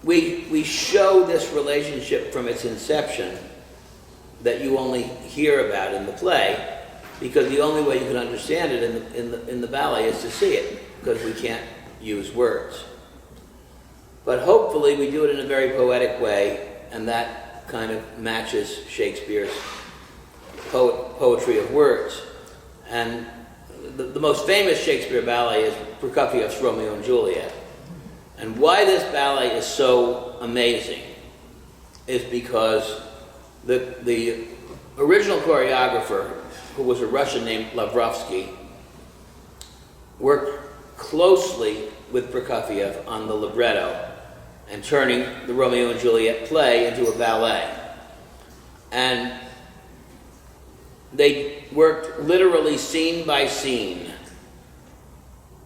we show this relationship from its inception that you only hear about in the play, because the only way you can understand it in the ballet is to see it, because we can't use words. But hopefully we do it in a very poetic way, and that kind of matches Shakespeare's poetry of words. And the most famous Shakespeare ballet is Prokofiev's Romeo and Juliet. And why this ballet is so amazing is because the original choreographer, who was a Russian named Lavrovsky, worked closely with Prokofiev on the libretto and turning the Romeo and Juliet play into a ballet. And they worked literally scene by scene,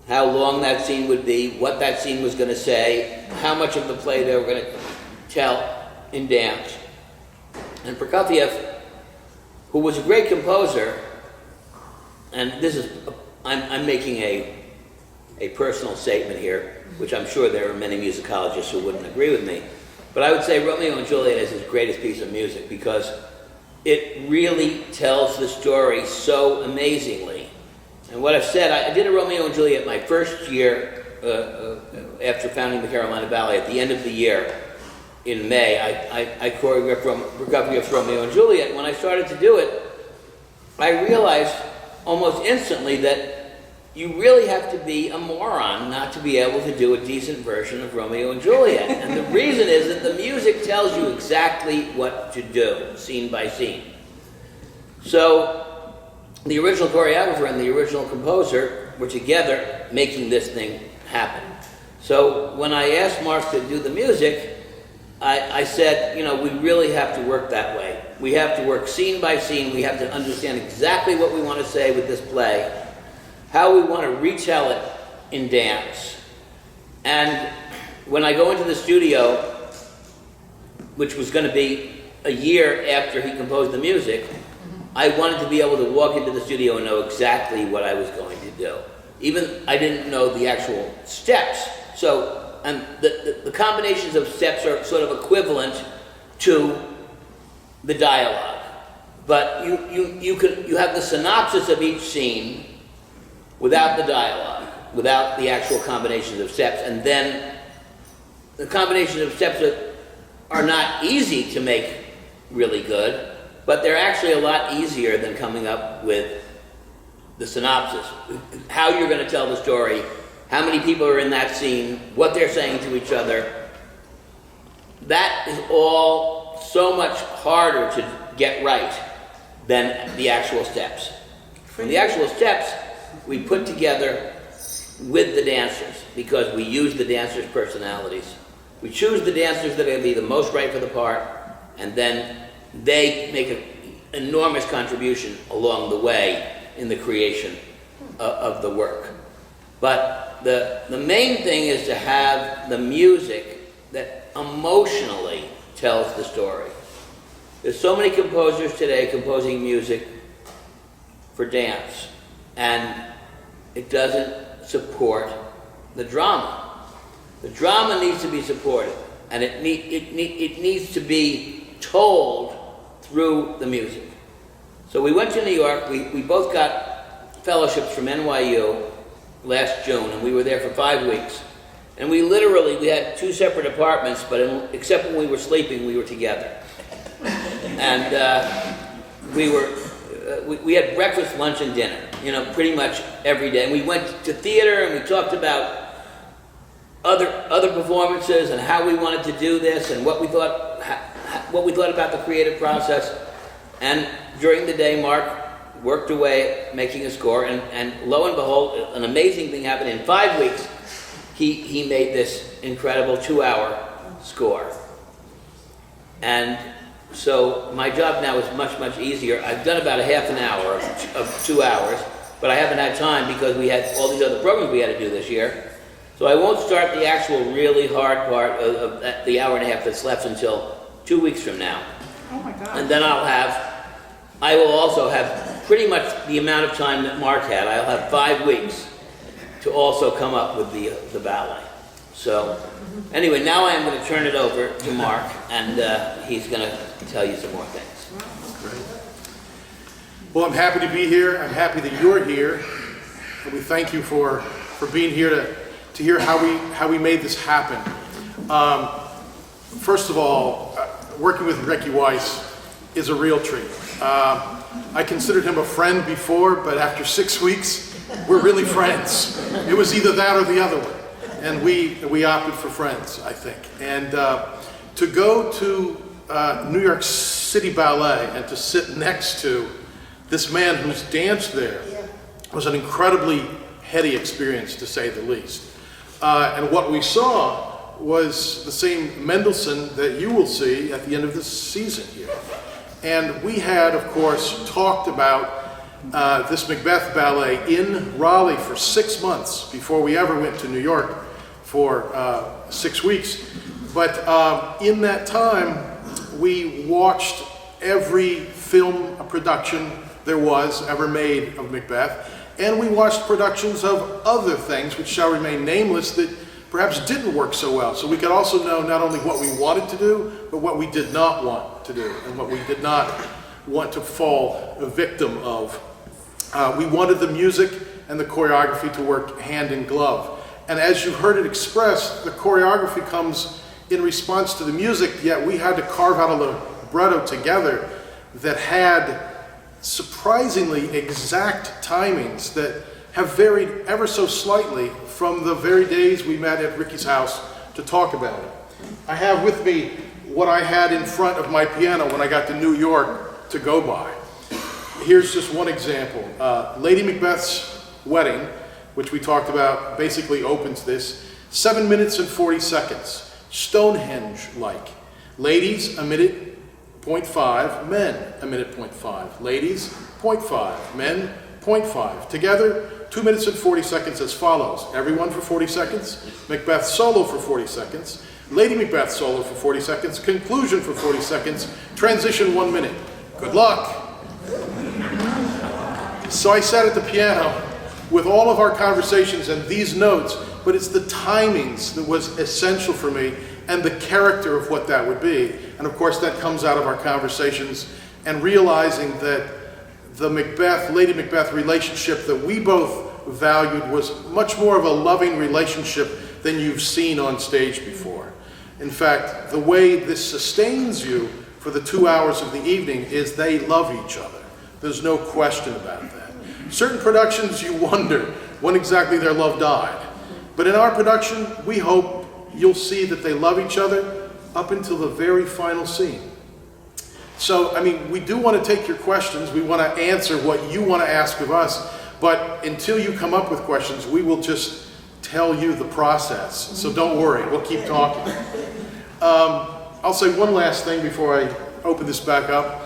how long that scene would be, what that scene was going to say, how much of the play they were going to tell in dance. And Prokofiev, who was a great composer, and this is, I'm making a personal statement here, which I'm sure there are many musicologists who wouldn't agree with me, but I would say Romeo and Juliet is his greatest piece of music because it really tells the story so amazingly. And what I've said, I did a Romeo and Juliet my first year after founding the Carolina Ballet. At the end of the year, in May, I choreographed Prokofiev's Romeo and Juliet. When I started to do it, I realized almost instantly that you really have to be a moron not to be able to do a decent version of Romeo and Juliet. And the reason is that the music tells you exactly what to do, scene by scene. So the original choreographer and the original composer were together making this thing happen. So when I asked Mark to do the music, I said, you know, we really have to work that way. We have to work scene by scene. We have to understand exactly what we want to say with this play, how we want to retell it in dance. And when I go into the studio, which was going to be a year after he composed the music, I wanted to be able to walk into the studio and know exactly what I was going to do. Even I didn't know the actual steps. So, and the combinations of steps are sort of equivalent to the dialogue. But you have the synopsis of each scene without the dialogue, without the actual combinations of steps, and then the combinations of steps are not easy to make really good, but they're actually a lot easier than coming up with the synopsis. How you're going to tell the story, how many people are in that scene, what they're saying to each other. That is all so much harder to get right than the actual steps. And the actual steps we put together with the dancers because we use the dancers' personalities. We choose the dancers that are going to be the most right for the part, and then they make an enormous contribution along the way in the creation of the work. But the main thing is to have the music that emotionally tells the story. There's so many composers today composing music for dance, and it doesn't support the drama. The drama needs to be supported, and it needs to be told through the music. So we went to New York. We both got fellowships from NYU last June, and we were there for 5 weeks. And we had 2 separate apartments, but except when we were sleeping, we were together. And we had breakfast, lunch, and dinner, you know, pretty much every day. And we went to theater, and we talked about other performances and how we wanted to do this and what we thought about the creative process. And during the day, Mark worked away making a score, and lo and behold, an amazing thing happened. In 5 weeks, he made this incredible 2-hour score. And so my job now is much, much easier. I've done about a half an hour of 2 hours, but I haven't had time because we had all these other programs we had to do this year. So I won't start the actual really hard part of the hour and a half that's left until 2 weeks from now. Oh my God. And then I will also have pretty much the amount of time that Mark had. I'll have 5 weeks to also come up with the ballet. So, anyway, now I am going to turn it over to Mark, and he's going to tell you some more things. Great. Well, I'm happy to be here. I'm happy that you're here. And we thank you for being here to hear how we made this happen. First of all, working with Ricky Weiss is a real treat. I considered him a friend before, but after 6 weeks, we're really friends. It was either that or the other one. And we opted for friends, I think. And to go to New York City Ballet and to sit next to this man who's danced there was an incredibly heady experience, to say the least. And what we saw was the same Mendelssohn that you will see at the end of this season here. And we had, of course, talked about this Macbeth ballet in Raleigh for 6 months before we ever went to New York for 6 weeks. But in that time, we watched every film production there was ever made of Macbeth, and we watched productions of other things, which shall remain nameless, that perhaps didn't work so well. So we could also know not only what we wanted to do, but what we did not want to do, and what we did not want to fall a victim of. We wanted the music and the choreography to work hand in glove. And as you heard it expressed, the choreography comes in response to the music, yet we had to carve out a libretto together that had surprisingly exact timings that have varied ever so slightly from the very days we met at Ricky's house to talk about it. I have with me what I had in front of my piano when I got to New York to go by. Here's just one example. Lady Macbeth's Wedding, which we talked about, basically opens this. 7 minutes and 40 seconds, Stonehenge-like. Ladies, 1 minute, 0.5, men, 1 minute, 0.5. Ladies, 0.5, men, 0.5. Together, 2 minutes and 40 seconds as follows. Everyone for 40 seconds, Macbeth solo for 40 seconds, Lady Macbeth solo for 40 seconds, conclusion for 40 seconds, transition 1 minute. Good luck. So I sat at the piano with all of our conversations and these notes, but it's the timings that was essential for me and the character of what that would be. And of course that comes out of our conversations and realizing that the Macbeth, Lady Macbeth relationship that we both valued was much more of a loving relationship than you've seen on stage before. In fact, the way this sustains you for the 2 hours of the evening is they love each other. There's no question about that. Certain productions you wonder when exactly their love died. But in our production, we hope you'll see that they love each other up until the very final scene. So, I mean, we do want to take your questions. We want to answer what you want to ask of us. But until you come up with questions, we will just tell you the process. So don't worry, we'll keep talking. I'll say one last thing before I open this back up.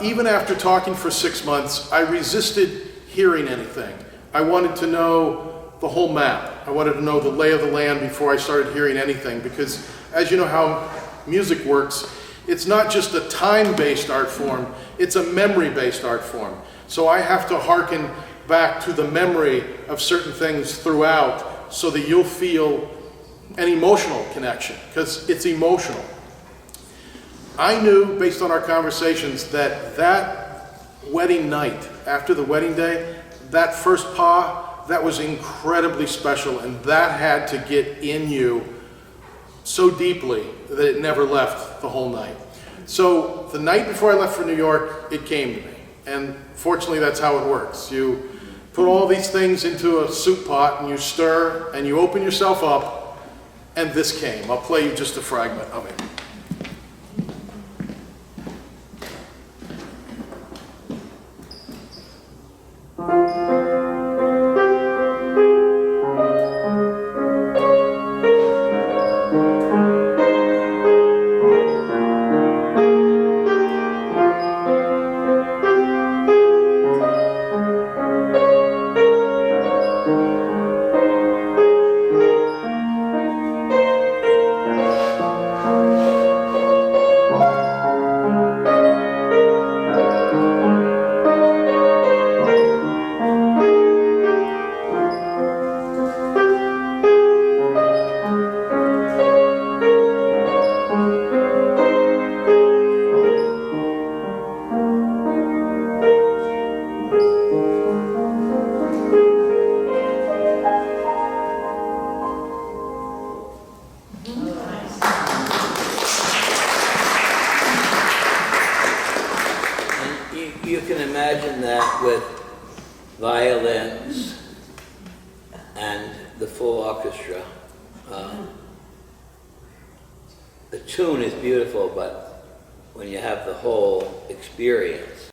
Even after talking for 6 months, I resisted hearing anything. I wanted to know the whole map. I wanted to know the lay of the land before I started hearing anything, because as you know how music works, it's not just a time-based art form, it's a memory-based art form. So I have to hearken back to the memory of certain things throughout so that you'll feel an emotional connection, because it's emotional. I knew, based on our conversations, that wedding night, after the wedding day, that first pas, that was incredibly special, and that had to get in you so deeply that it never left the whole night. So the night before I left for New York, it came to me. And fortunately, that's how it works. You put all these things into a soup pot, and you stir, and you open yourself up, and this came. I'll play you just a fragment of it. you can imagine that with violins and the full orchestra. The tune is beautiful, but when you have the whole experience,